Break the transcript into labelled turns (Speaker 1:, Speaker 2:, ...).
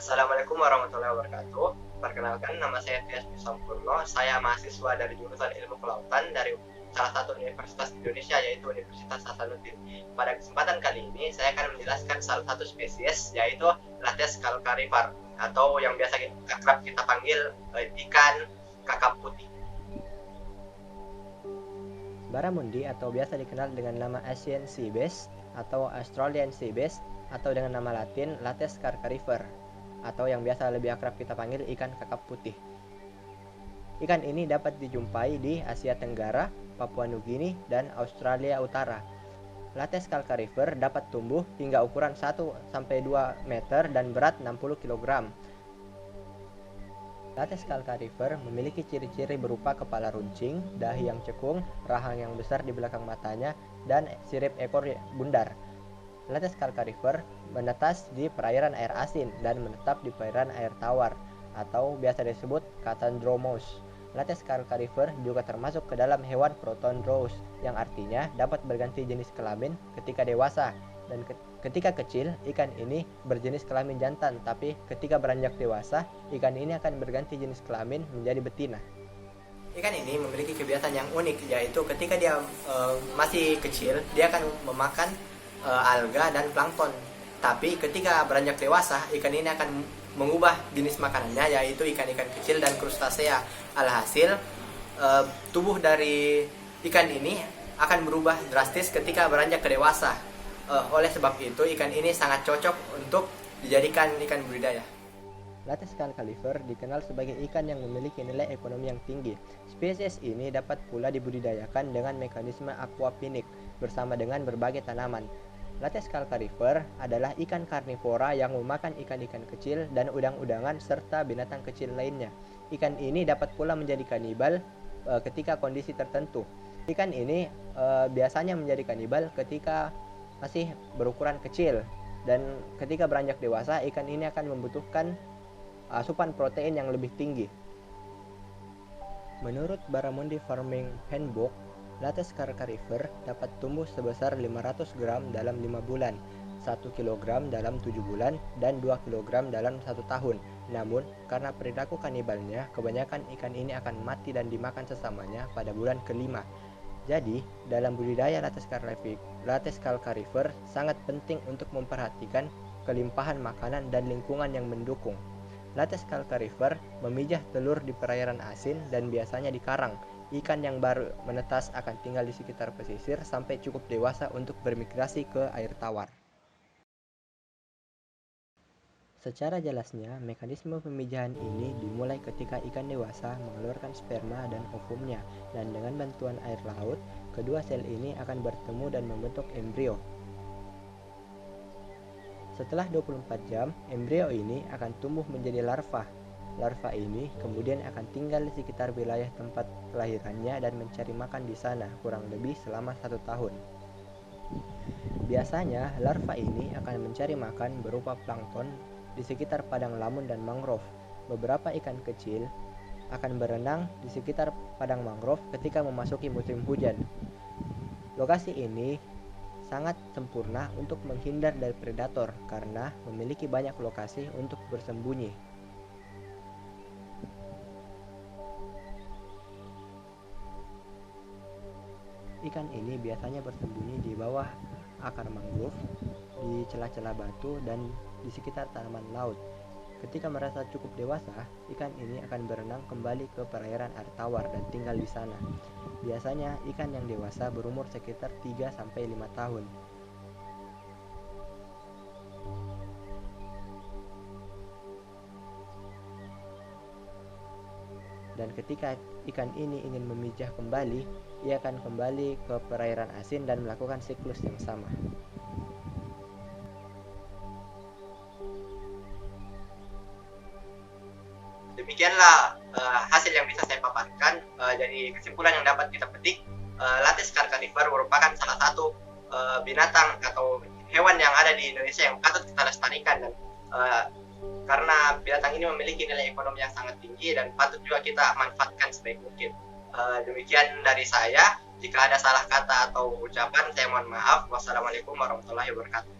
Speaker 1: Assalamualaikum warahmatullahi wabarakatuh. Perkenalkan, nama saya Tias Sampurno. Saya mahasiswa dari jurusan Ilmu Kelautan dari salah satu universitas di Indonesia, yaitu Universitas Hasanuddin. Pada kesempatan kali ini, saya akan menjelaskan salah satu spesies, yaitu Lates calcarivor, atau yang biasa akrab kita panggil ikan kakap putih.
Speaker 2: Barramundi atau biasa dikenal dengan nama Asian sea bass atau Australian sea bass atau dengan nama latin Lates calcarivor atau yang biasa lebih akrab kita panggil ikan kakap putih. Ikan ini dapat dijumpai di Asia Tenggara, Papua Nugini, dan Australia Utara. Lates calcarivor dapat tumbuh hingga ukuran 1-2 meter dan berat 60 kg. Lates calcarivor memiliki ciri-ciri berupa kepala runcing, dahi yang cekung, rahang yang besar di belakang matanya, dan sirip ekor bundar. Lates calcarivor menetas di perairan air asin dan menetap di perairan air tawar atau biasa disebut Catandromous. Lates calcarivor juga termasuk ke dalam hewan protandrous yang artinya dapat berganti jenis kelamin ketika dewasa, dan ketika kecil ikan ini berjenis kelamin jantan, tapi ketika beranjak dewasa ikan ini akan berganti jenis kelamin menjadi betina. Ikan ini memiliki kebiasaan yang unik, yaitu ketika dia masih kecil dia akan memakan alga dan plankton, tapi ketika beranjak dewasa ikan ini akan mengubah jenis makanannya, yaitu ikan-ikan kecil dan krustasea. Alhasil tubuh dari ikan ini akan berubah drastis ketika beranjak ke dewasa. Oleh sebab itu ikan ini sangat cocok untuk dijadikan ikan budidaya. Lates calcarivor dikenal sebagai ikan yang memiliki nilai ekonomi yang tinggi. Spesies ini dapat pula dibudidayakan dengan mekanisme aquaponik bersama dengan berbagai tanaman. Lates calcarivor adalah ikan karnivora yang memakan ikan-ikan kecil dan udang-udangan serta binatang kecil lainnya. Ikan ini dapat pula menjadi kanibal ketika kondisi tertentu. Ikan ini biasanya menjadi kanibal ketika masih berukuran kecil, dan ketika beranjak dewasa ikan ini akan membutuhkan asupan protein yang lebih tinggi. Menurut Barramundi Farming Handbook, Lates calcarivor dapat tumbuh sebesar 500 gram dalam 5 bulan, 1 kg dalam 7 bulan, dan 2 kg dalam 1 tahun. Namun, karena perilaku kanibalnya, kebanyakan ikan ini akan mati dan dimakan sesamanya pada bulan kelima. Jadi, dalam budidaya Lates calcarivor sangat penting untuk memperhatikan kelimpahan makanan dan lingkungan yang mendukung. Lates calcarivor memijah telur di perairan asin dan biasanya di karang. Ikan yang baru menetas akan tinggal di sekitar pesisir sampai cukup dewasa untuk bermigrasi ke air tawar. Secara jelasnya, mekanisme pemijahan ini dimulai ketika ikan dewasa mengeluarkan sperma dan ovumnya, dan dengan bantuan air laut, kedua sel ini akan bertemu dan membentuk embrio. Setelah 24 jam, embrio ini akan tumbuh menjadi larva. Larva ini kemudian akan tinggal di sekitar wilayah tempat kelahirannya dan mencari makan di sana kurang lebih selama 1 tahun. Biasanya, larva ini akan mencari makan berupa plankton di sekitar padang lamun dan mangrove. Beberapa ikan kecil akan berenang di sekitar padang mangrove ketika memasuki musim hujan. Lokasi ini sangat sempurna untuk menghindar dari predator karena memiliki banyak lokasi untuk bersembunyi. Ikan ini biasanya bersembunyi di bawah akar mangrove, di celah-celah batu, dan di sekitar tanaman laut. Ketika merasa cukup dewasa, ikan ini akan berenang kembali ke perairan air tawar dan tinggal di sana. Biasanya ikan yang dewasa berumur sekitar 3-5 tahun. Dan ketika ikan ini ingin memijah kembali, ia akan kembali ke perairan asin dan melakukan siklus yang sama.
Speaker 1: Demikianlah hasil yang bisa saya paparkan. Jadi kesimpulan yang dapat kita petik, Lates calcarivor merupakan salah satu binatang atau hewan yang ada di Indonesia yang patut kita lestarikan, dan karena binatang ini memiliki nilai ekonomi yang sangat tinggi dan patut juga kita manfaatkan sebaik mungkin. Demikian dari saya. Jika ada salah kata atau ucapan, saya mohon maaf. Wassalamualaikum warahmatullahi wabarakatuh.